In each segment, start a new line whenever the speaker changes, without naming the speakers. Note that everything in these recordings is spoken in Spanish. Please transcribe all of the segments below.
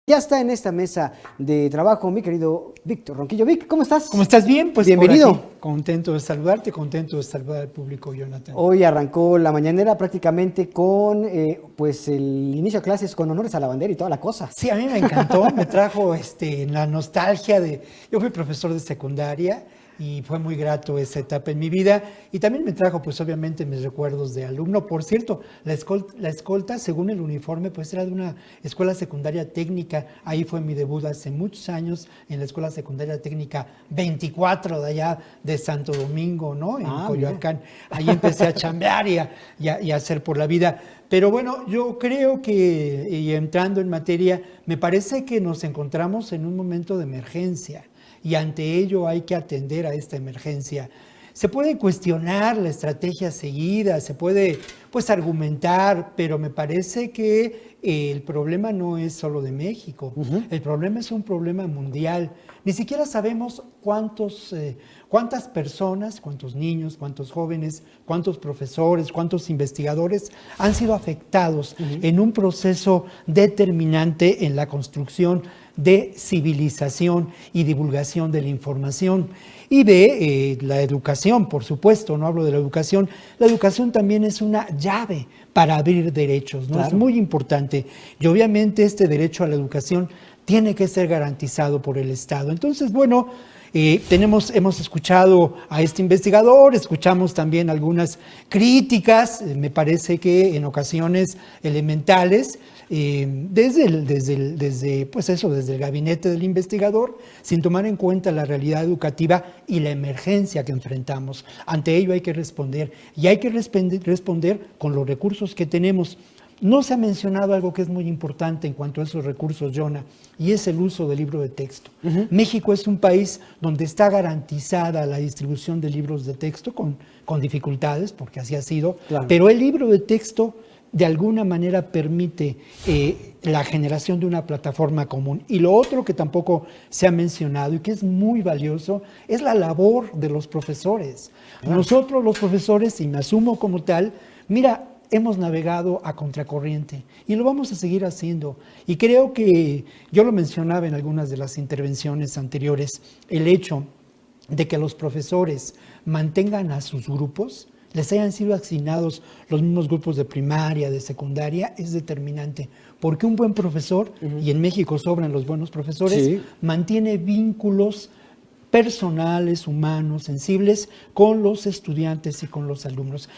Ya está en esta mesa de trabajo mi querido Víctor Ronquillo. Vic, ¿cómo estás?
¿Cómo estás? Bien, pues
bienvenido.
Por aquí, contento de saludarte, contento de saludar al público, Jonathan.
Hoy arrancó la mañanera prácticamente con pues el inicio de clases con honores a la bandera y toda la cosa.
Sí, a mí me encantó, me trajo la nostalgia de... Yo fui profesor de secundaria y fue muy grato esa etapa en mi vida. Y también me trajo, pues obviamente, mis recuerdos de alumno. Por cierto, la escolta, según el uniforme, pues era de una escuela secundaria técnica. Ahí fue mi debut hace muchos años en la escuela secundaria técnica 24 de allá de Santo Domingo, ¿no? En Coyoacán. Ahí empecé a chambear y a hacer por la vida. Pero bueno, yo creo que, y entrando en materia, me parece que nos encontramos en un momento de emergencia. Y ante ello hay que atender a esta emergencia. Se puede cuestionar la estrategia seguida, se puede pues argumentar, pero me parece que el problema no es solo de México, el problema es un problema mundial. Ni siquiera sabemos cuántas personas, cuántos niños, cuántos jóvenes, cuántos profesores, cuántos investigadores han sido afectados en un proceso determinante en la construcción de civilización y divulgación de la información y de la educación, por supuesto, no hablo de la educación también es una llave para abrir derechos, ¿no? Claro. Es muy importante y obviamente este derecho a la educación tiene que ser garantizado por el Estado. Entonces, bueno, hemos escuchado a este investigador, escuchamos también algunas críticas, me parece que en ocasiones elementales, desde el gabinete del investigador, sin tomar en cuenta la realidad educativa y la emergencia que enfrentamos. Ante ello hay que responder, y hay que responder con los recursos que tenemos. No se ha mencionado algo que es muy importante en cuanto a esos recursos, Jonah, y es el uso del libro de texto. México es un país donde está garantizada la distribución de libros de texto con dificultades, porque así ha sido, claro. Pero el libro de texto de alguna manera permite la generación de una plataforma común. Y lo otro que tampoco se ha mencionado y que es muy valioso es la labor de los profesores. Claro. Nosotros los profesores, y me asumo como tal, mira, hemos navegado a contracorriente y lo vamos a seguir haciendo. Y creo que, yo lo mencionaba en algunas de las intervenciones anteriores, el hecho de que los profesores mantengan a sus grupos, les hayan sido asignados los mismos grupos de primaria, de secundaria, es determinante. Porque un buen profesor, y en México sobran los buenos profesores, sí, mantiene vínculos personales, humanos, sensibles con los estudiantes y con los alumnos.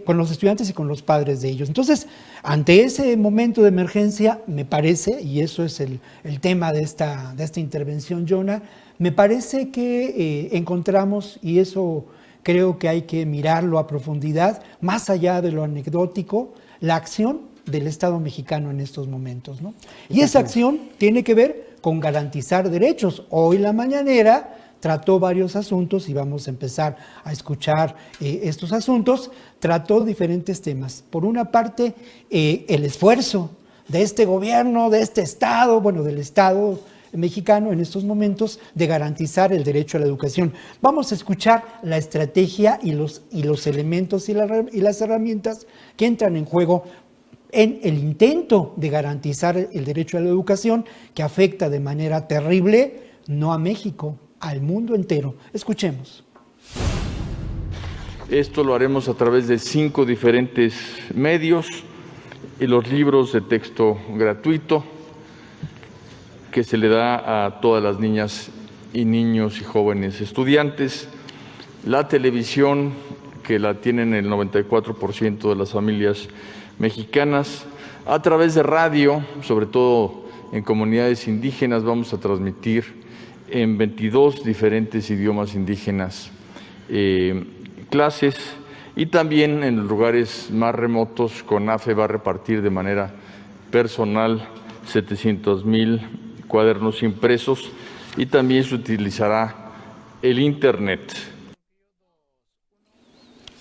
Con los estudiantes y con los padres de ellos. Entonces, ante ese momento de emergencia, me parece, y eso es el tema de esta intervención, Jonah, me parece que encontramos, y eso creo que hay que mirarlo a profundidad, más allá de lo anecdótico, la acción del Estado mexicano en estos momentos, ¿no? Y esa acción tiene que ver con garantizar derechos. Hoy la mañanera trató varios asuntos y vamos a empezar a escuchar estos asuntos. Trató diferentes temas. Por una parte, el esfuerzo de este gobierno, de este Estado, bueno, del Estado mexicano en estos momentos de garantizar el derecho a la educación. Vamos a escuchar la estrategia y los elementos y las herramientas que entran en juego en el intento de garantizar el derecho a la educación que afecta de manera terrible no a México, al mundo entero. Escuchemos.
Esto lo haremos a través de 5 diferentes medios y los libros de texto gratuito que se le da a todas las niñas y niños y jóvenes estudiantes, la televisión que la tienen el 94% de las familias mexicanas, a través de radio, sobre todo en comunidades indígenas, vamos a transmitir en 22 diferentes idiomas indígenas clases, y también en los lugares más remotos CONAFE va a repartir de manera personal 700,000 cuadernos impresos y también se utilizará el Internet.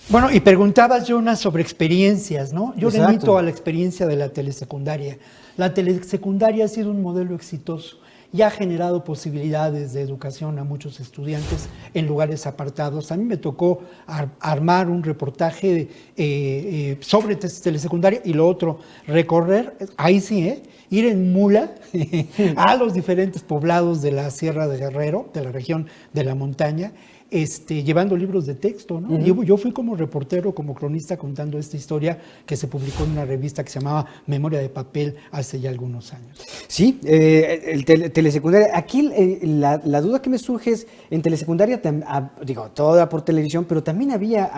Bueno, y preguntabas, Jonah, sobre experiencias, ¿no? Yo remito a la experiencia de la telesecundaria. La telesecundaria ha sido un modelo exitoso y ha generado posibilidades de educación a muchos estudiantes en lugares apartados. A mí me tocó armar un reportaje sobre telesecundaria y lo otro, recorrer, ahí sí, ir en mula a los diferentes poblados de la Sierra de Guerrero, de la región de la montaña, llevando libros de texto, ¿no? Yo fui como reportero, como cronista, contando esta historia que se publicó en una revista que se llamaba Memoria de Papel hace ya algunos años.
Sí, telesecundaria. Aquí la duda que me surge es, en telesecundaria, digo, todo era por televisión, pero también había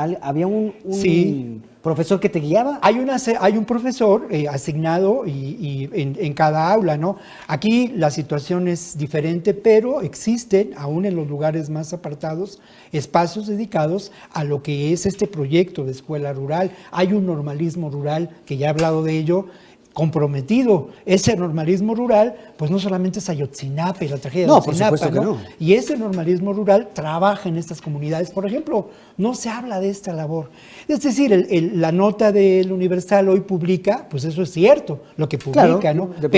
un
sí.
profesor que te guiaba.
Hay un profesor asignado y en cada aula, ¿no? Aquí la situación es diferente, pero existen, aún en los lugares más apartados, espacios dedicados a lo que es este proyecto de escuela rural. Hay un normalismo rural, que ya he hablado de ello, comprometido. Ese normalismo rural, pues no solamente es Ayotzinapa y la tragedia de Ayotzinapa,
por supuesto que no.
Y ese normalismo rural trabaja en estas comunidades. Por ejemplo, no se habla de esta labor. Es decir, la nota del Universal hoy publica, pues eso es cierto, lo que publica,
claro,
¿no?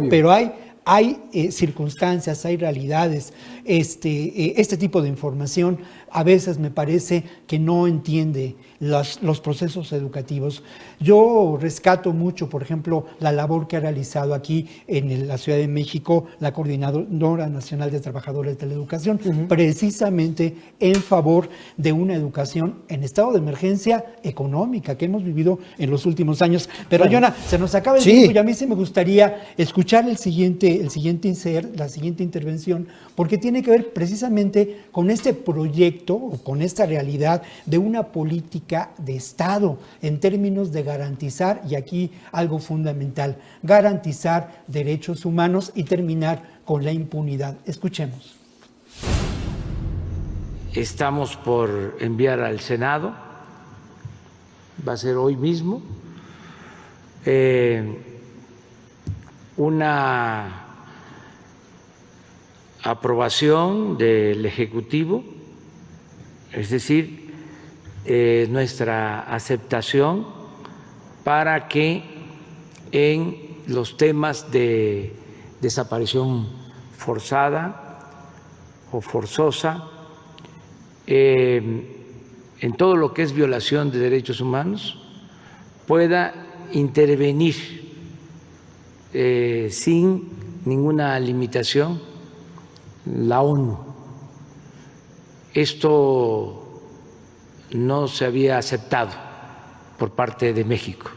Pero hay circunstancias, hay realidades, este tipo de información a veces me parece que no entiende los procesos educativos. Yo rescato mucho, por ejemplo, la labor que ha realizado aquí en la Ciudad de México la Coordinadora Nacional de Trabajadores de la Educación, precisamente en favor de una educación en estado de emergencia económica que hemos vivido en los últimos años. Pero, Jonah, se nos acaba el tiempo y a mí sí me gustaría escuchar la siguiente intervención, porque tiene que ver precisamente con este proyecto o con esta realidad de una política de Estado en términos de garantizar, y aquí algo fundamental, garantizar derechos humanos y terminar con la impunidad. Escuchemos.
Estamos por enviar al Senado, va a ser hoy mismo, una aprobación del Ejecutivo, es decir, nuestra aceptación para que en los temas de desaparición forzada o forzosa, en todo lo que es violación de derechos humanos, pueda intervenir sin ninguna limitación la ONU. Esto no se había aceptado por parte de México.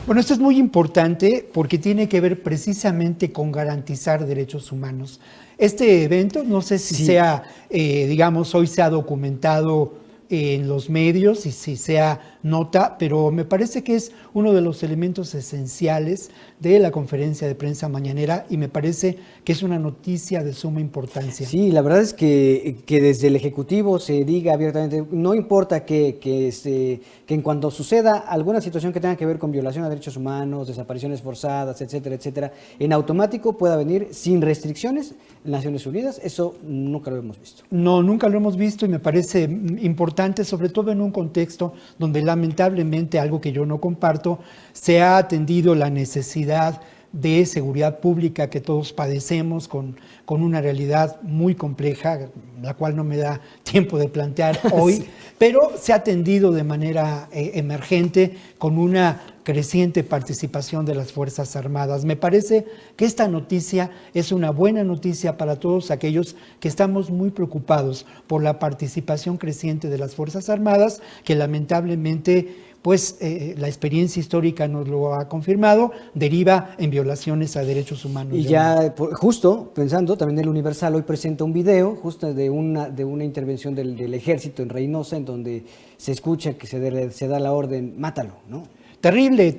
Bueno, esto es muy importante porque tiene que ver precisamente con garantizar derechos humanos. Este evento, no sé si sea, digamos, hoy se ha documentado en los medios y si sea nota, pero me parece que es uno de los elementos esenciales de la conferencia de prensa mañanera y me parece que es una noticia de suma importancia.
Sí, la verdad es que desde el Ejecutivo se diga abiertamente, no importa que en cuanto suceda alguna situación que tenga que ver con violación a derechos humanos, desapariciones forzadas, etcétera, etcétera, en automático pueda venir sin restricciones Naciones Unidas. Eso nunca lo hemos visto.
No, nunca lo hemos visto y me parece importante, sobre todo en un contexto donde lamentablemente, algo que yo no comparto, se ha atendido la necesidad de seguridad pública que todos padecemos con una realidad muy compleja, la cual no me da tiempo de plantear hoy, pero se ha atendido de manera emergente con una creciente participación de las Fuerzas Armadas. Me parece que esta noticia es una buena noticia para todos aquellos que estamos muy preocupados por la participación creciente de las Fuerzas Armadas, que lamentablemente pues la experiencia histórica nos lo ha confirmado, deriva en violaciones a derechos humanos.
Y ya, justo pensando, también el Universal hoy presenta un video justo de una intervención del ejército en Reynosa, en donde se escucha que se da la orden, mátalo, ¿no?
Terrible.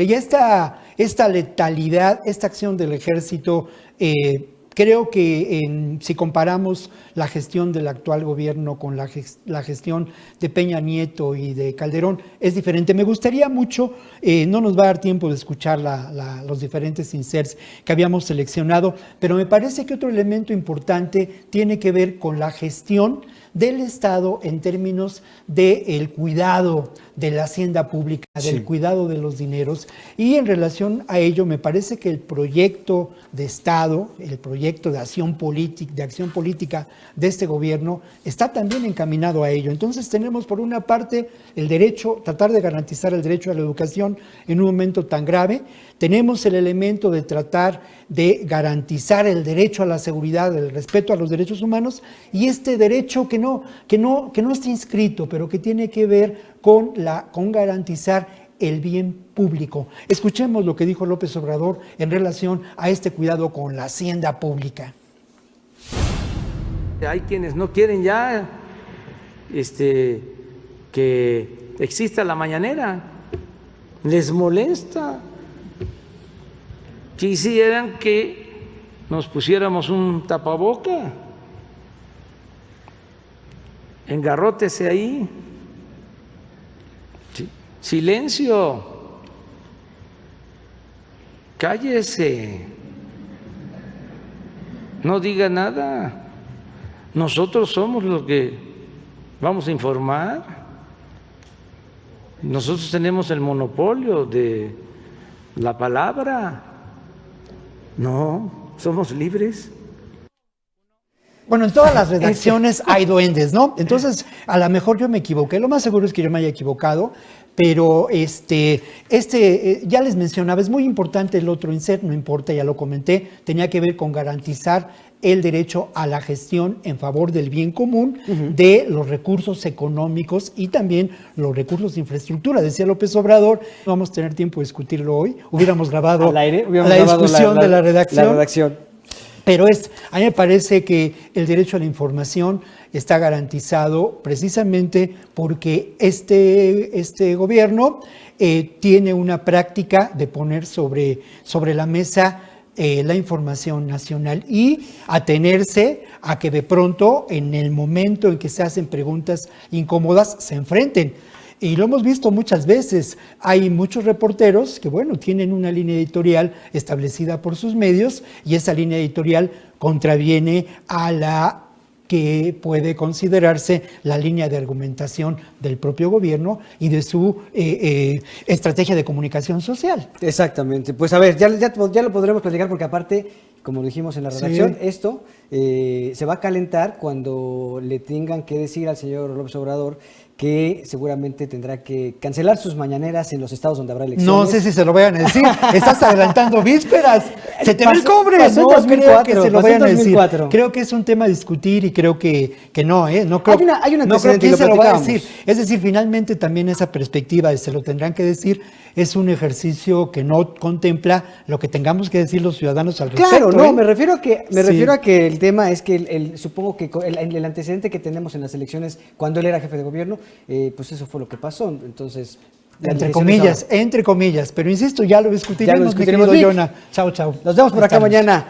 Y esta letalidad, esta acción del ejército Creo que si comparamos la gestión del actual gobierno con la gestión de Peña Nieto y de Calderón, es diferente. Me gustaría mucho, no nos va a dar tiempo de escuchar los diferentes inserts que habíamos seleccionado, pero me parece que otro elemento importante tiene que ver con la gestión del Estado en términos del cuidado de la hacienda pública, del cuidado de los dineros, y en relación a ello me parece que el proyecto de Estado, el proyecto de acción política de este gobierno está también encaminado a ello. Entonces tenemos por una parte el derecho, tratar de garantizar el derecho a la educación en un momento tan grave, tenemos el elemento de tratar de garantizar el derecho a la seguridad, el respeto a los derechos humanos, y este derecho que no está inscrito, pero que tiene que ver con garantizar el bien público. Escuchemos lo que dijo López Obrador en relación a este cuidado con la hacienda pública.
Hay quienes no quieren ya que exista la mañanera, les molesta. Quisieran que nos pusiéramos un tapaboca, engarrótese ahí, silencio, cállese, no diga nada. Nosotros somos los que vamos a informar. Nosotros tenemos el monopolio de la palabra. No, somos libres.
Bueno, en todas las redacciones hay duendes, ¿no? Entonces, a lo mejor yo me equivoqué. Lo más seguro es que yo me haya equivocado, pero ya les mencionaba, es muy importante el otro insert, no importa, ya lo comenté, tenía que ver con garantizar el derecho a la gestión en favor del bien común de los recursos económicos y también los recursos de infraestructura. Decía López Obrador, no vamos a tener tiempo de discutirlo hoy, hubiéramos grabado
al aire,
la discusión de la
redacción.
Pero a mí me parece que el derecho a la información está garantizado precisamente porque este gobierno tiene una práctica de poner sobre la mesa la información nacional y atenerse a que de pronto, en el momento en que se hacen preguntas incómodas, se enfrenten. Y lo hemos visto muchas veces. Hay muchos reporteros que, bueno, tienen una línea editorial establecida por sus medios y esa línea editorial contraviene a la que puede considerarse la línea de argumentación del propio gobierno y de su estrategia de comunicación social.
Exactamente. Pues a ver, ya lo podremos platicar porque aparte, como dijimos en la redacción, esto se va a calentar cuando le tengan que decir al señor López Obrador que seguramente tendrá que cancelar sus mañaneras en los estados donde habrá elecciones.
No sé si se lo vayan a decir. Estás adelantando vísperas. Se te ve el cobre.
Pasó
No creo que se lo vayan a decir.
2004.
Creo que es un tema a discutir y creo que no, no creo,
hay un
no creo que
antecedente,
se
lo
lo va a
platicábamos.
decir. Es decir, finalmente también esa perspectiva de se lo tendrán que decir es un ejercicio que no contempla lo que tengamos que decir los ciudadanos al respecto.
Claro, no, me refiero a que el tema es que supongo que el antecedente que tenemos en las elecciones cuando él era jefe de gobierno, pues eso fue lo que pasó. Entonces,
entre comillas, pero insisto, ya lo discutiremos, mi querido Yona. Chao, chao.
Nos vemos por acá mañana.